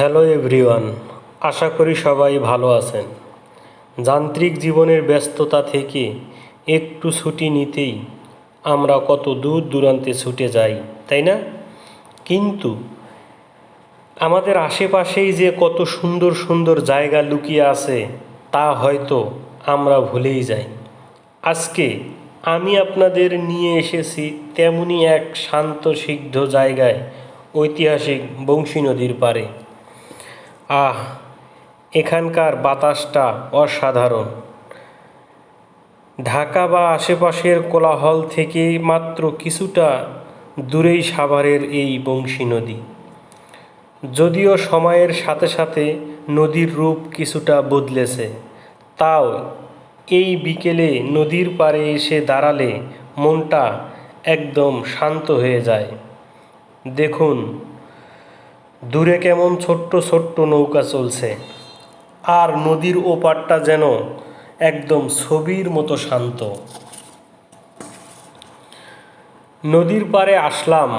Hello everyone, আশা করি সবাই ভালো আছেন। যান্ত্রিক জীবনের ব্যস্ততা থেকে একটু ছুটি নিতেই আমরা কত দূর দূরান্তে ছুটে যাই, তাই না? কিন্তু আমাদের আশেপাশেই যে কত সুন্দর সুন্দর জায়গা লুকিয়ে আছে তা হয়তো আমরা ভুলেই যাই। আজকে আমি আপনাদের নিয়ে এসেছি তেমনই এক শান্তসিদ্ধ জায়গায়, ঐতিহাসিক বংশী নদীর পাড়ে। এখানকার বাতাসটা অসাধারণ। ঢাকা বা আশেপাশের কোলাহল থেকে মাত্র কিছুটা দূরেই সাভারের এই বংশী নদী। যদিও সময়ের সাথে সাথে নদীর রূপ কিছুটা বদলেছে, তাও এই বিকেলে নদীর পাড়ে এসে দাঁড়ালে মনটা একদম শান্ত হয়ে যায়। দেখুন, দূরে কেমন ছোট্ট ছোট্ট নৌকা চলছে, আর নদীর ওপারটা যেন একদম ছবির মতো শান্ত। নদীর পাড়ে আসলাম,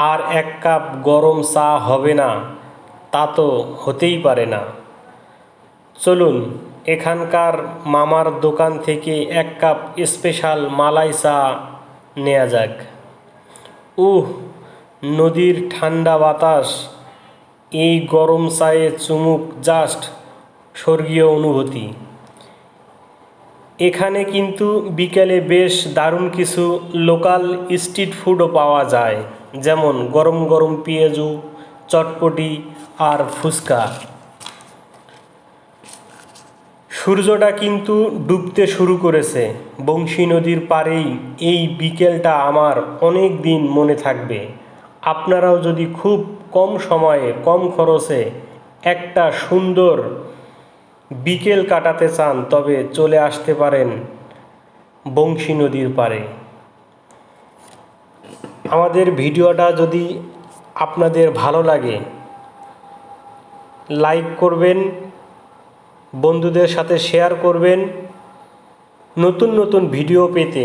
আর এক কাপ গরম চা হবে না তা তো হতেই পারে না। চলুন এখানকার মামার দোকান থেকে এক কাপ স্পেশাল মালাই চা নেওয়া যাক। নদীর ঠান্ডা বাতাস, এই গরম চায়ে চুমুক, জাস্ট স্বর্গীয় অনুভূতি। এখানে কিন্তু বিকেলে বেশ দারুণ কিছু লোকাল স্ট্রিট ফুডও পাওয়া যায়, যেমন গরম গরম পেঁয়াজু, চটপটি আর ফুচকা। সূর্যটা কিন্তু ডুবতে শুরু করেছে। বংশী নদীর পাড়েই এই বিকেলটা আমার অনেক দিন মনে থাকবে। আপনারাও যদি খুব কম সময়ে কম খরচে একটা সুন্দর বিকেল কাটাতে চান তবে চলে আসতে পারেন বংশী নদীর পাড়ে। আমাদের ভিডিওটা যদি আপনাদের ভালো লাগে লাইক করবেন, বন্ধুদের সাথে শেয়ার করবেন। নতুন নতুন ভিডিও পেতে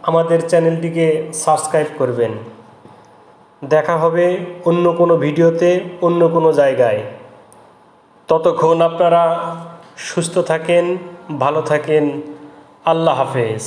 আমাদের চ্যানেলটিকে সাবস্ক্রাইব করবেন। দেখা হবে অন্য কোনো ভিডিওতে, অন্য কোনো জায়গায়। ততক্ষণ আপনারা সুস্থ থাকেন, ভালো থাকেন। আল্লাহ হাফেজ।